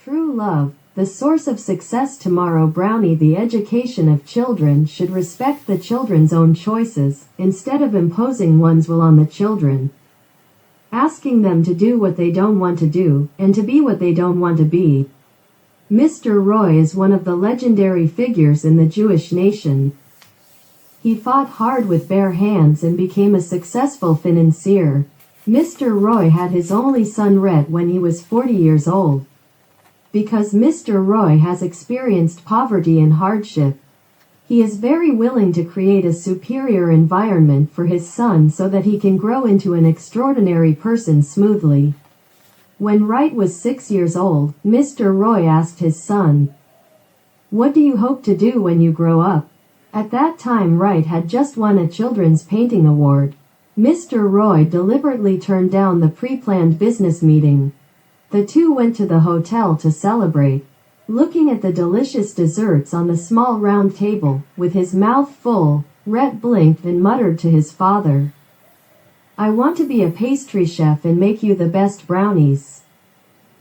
True love, the source of success tomorrow. Brownie. The education of children should respect the children's own choices, instead of imposing one's will on the children. Asking them to do what they don't want to do, and to be what they don't want to be. Mr. Roy is one of the legendary figures in the Jewish nation. He fought hard with bare hands and became a successful financier. Mr. Roy had his only son Rhett when he was 40 years old. Because Mr. Roy has experienced poverty and hardship, he is very willing to create a superior environment for his son so that he can grow into an extraordinary person smoothly. When Wright was 6 years old, Mr. Roy asked his son, "What do you hope to do when you grow up?" At that time Wright had just won a children's painting award. Mr. Roy deliberately turned down the pre-planned business meeting. The two went to the hotel to celebrate. Looking at the delicious desserts on the small round table, with his mouth full, Rhett blinked and muttered to his father, "I want to be a pastry chef and make you the best brownies."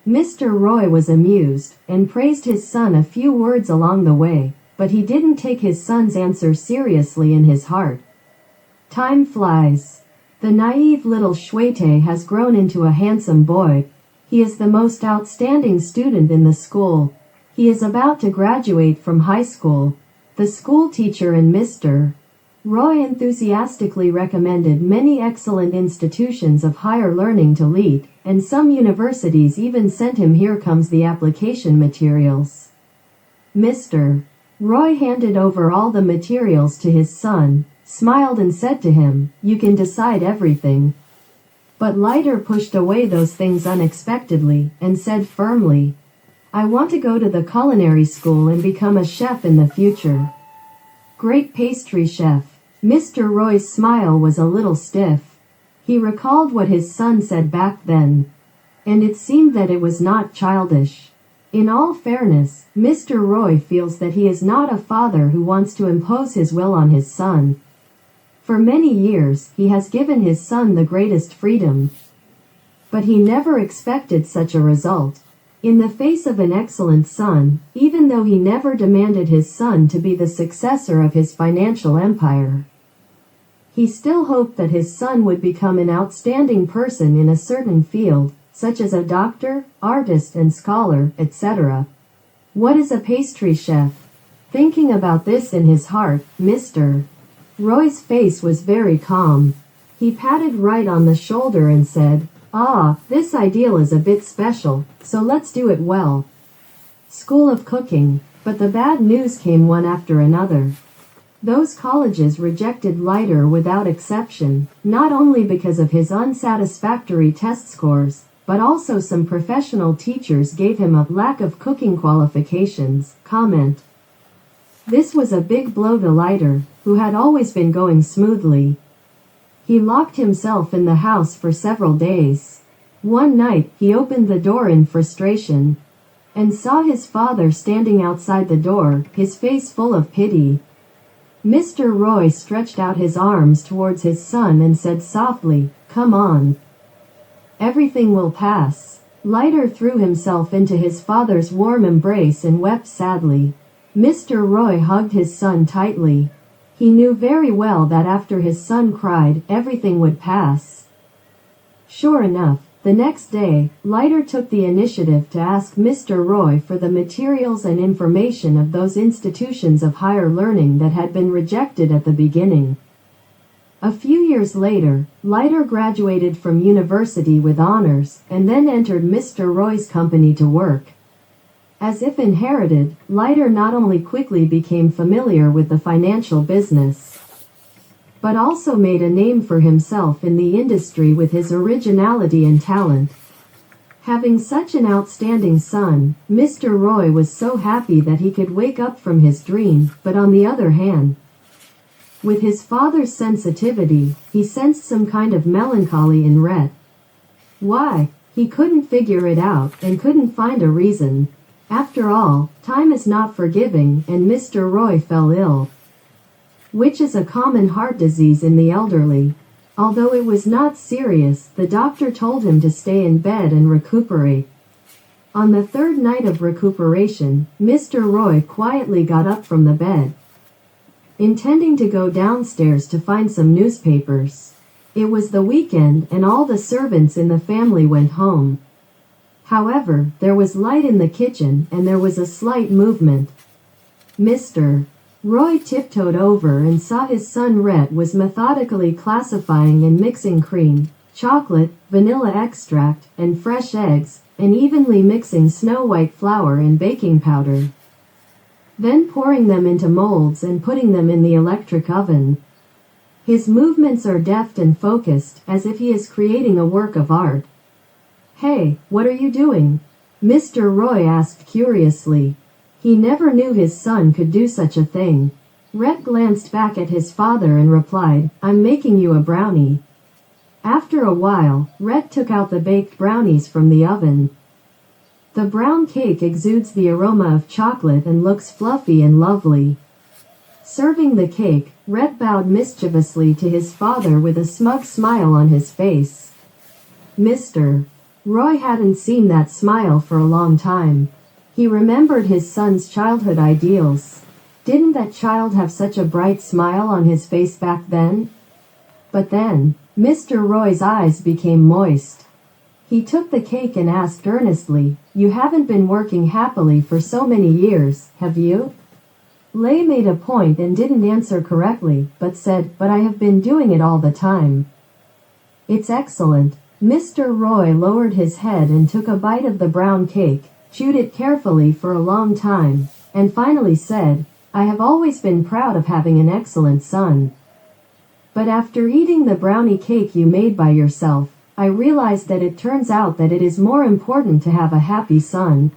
Mr. Roy was amused, and praised his son a few words along the way, but he didn't take his son's answer seriously in his heart. Time flies. The naive little Shwete has grown into a handsome boy. He is the most outstanding student in the school. He is about to graduate from high school. The school teacher and Mr. Roy enthusiastically recommended many excellent institutions of higher learning to Leet, and some universities even sent him here comes the application materials. Mr. Roy handed over all the materials to his son, smiled and said to him, "You can decide everything." But Leiter pushed away those things unexpectedly, and said firmly, "I want to go to the culinary school and become a chef in the future." Great pastry chef. Mr. Roy's smile was a little stiff. He recalled what his son said back then, and it seemed that it was not childish. In all fairness, Mr. Roy feels that he is not a father who wants to impose his will on his son. For many years, he has given his son the greatest freedom. But he never expected such a result. In the face of an excellent son, even though he never demanded his son to be the successor of his financial empire, he still hoped that his son would become an outstanding person in a certain field, such as a doctor, artist and scholar, etc. What is a pastry chef? Thinking about this in his heart, Mr. Roy's face was very calm. He patted Wright on the shoulder and said, "Ah, this ideal is a bit special, so let's do it well." School of Cooking. But the bad news came one after another. Those colleges rejected Leiter without exception, not only because of his unsatisfactory test scores, but also some professional teachers gave him a lack of cooking qualifications comment. This was a big blow to Leiter, who had always been going smoothly. He locked himself in the house for several days. One night, he opened the door in frustration, and saw his father standing outside the door, his face full of pity. Mr. Roy stretched out his arms towards his son and said softly, "Come on. Everything will pass." Leiter threw himself into his father's warm embrace and wept sadly. Mr. Roy hugged his son tightly. He knew very well that after his son cried, everything would pass. Sure enough, the next day, Leiter took the initiative to ask Mr. Roy for the materials and information of those institutions of higher learning that had been rejected at the beginning. A few years later, Leiter graduated from university with honors, and then entered Mr. Roy's company to work. As if inherited, Leiter not only quickly became familiar with the financial business, but also made a name for himself in the industry with his originality and talent. Having such an outstanding son, Mr. Roy was so happy that he could wake up from his dream, but on the other hand, with his father's sensitivity, he sensed some kind of melancholy in Rhett. Why? He couldn't figure it out, and couldn't find a reason. After all, time is not forgiving, and Mr. Roy fell ill, which is a common heart disease in the elderly. Although it was not serious, the doctor told him to stay in bed and recuperate. On the third night of recuperation, Mr. Roy quietly got up from the bed, intending to go downstairs to find some newspapers. It was the weekend and all the servants in the family went home. However, there was light in the kitchen and there was a slight movement. Mr. Roy tiptoed over and saw his son Rhett was methodically classifying and mixing cream, chocolate, vanilla extract, and fresh eggs, and evenly mixing snow-white flour and baking powder. Then pouring them into molds and putting them in the electric oven. His movements are deft and focused, as if he is creating a work of art. "Hey, what are you doing?" Mr. Roy asked curiously. He never knew his son could do such a thing. Rhett glanced back at his father and replied, "I'm making you a brownie." After a while, Rhett took out the baked brownies from the oven. The brown cake exudes the aroma of chocolate and looks fluffy and lovely. Serving the cake, Rhett bowed mischievously to his father with a smug smile on his face. Mr. Roy hadn't seen that smile for a long time. He remembered his son's childhood ideals. Didn't that child have such a bright smile on his face back then? But then, Mr. Roy's eyes became moist. He took the cake and asked earnestly, "You haven't been working happily for so many years, have you?" Lay made a point and didn't answer correctly, but said, "But I have been doing it all the time." "It's excellent." Mr. Roy lowered his head and took a bite of the brown cake, chewed it carefully for a long time, and finally said, "I have always been proud of having an excellent son. But after eating the brownie cake you made by yourself, I realized that it turns out that it is more important to have a happy son."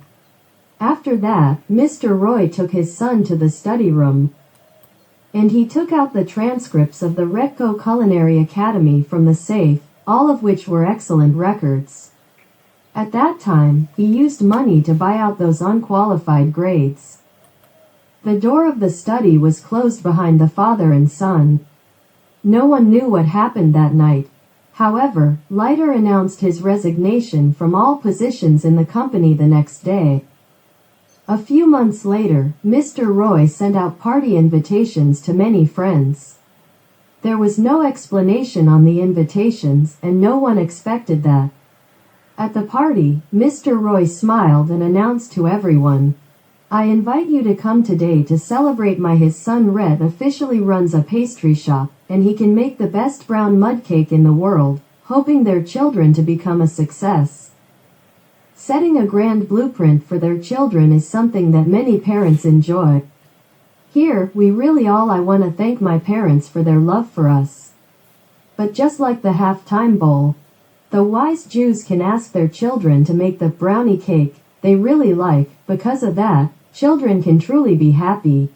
After that, Mr. Roy took his son to the study room, and he took out the transcripts of the Retco Culinary Academy from the safe, all of which were excellent records. At that time, he used money to buy out those unqualified grades. The door of the study was closed behind the father and son. No one knew what happened that night. However, Leiter announced his resignation from all positions in the company the next day. A few months later, Mr. Roy sent out party invitations to many friends. There was no explanation on the invitations, and no one expected that. At the party, Mr. Roy smiled and announced to everyone, "I invite you to come today to celebrate his son Rhett officially runs a pastry shop, and he can make the best brown mud cake in the world, hoping their children to become a success." Setting a grand blueprint for their children is something that many parents enjoy. Here, we really all I want to thank my parents for their love for us. But just like the half-time bowl, the wise Jews can ask their children to make the brownie cake they really like. Because of that, children can truly be happy.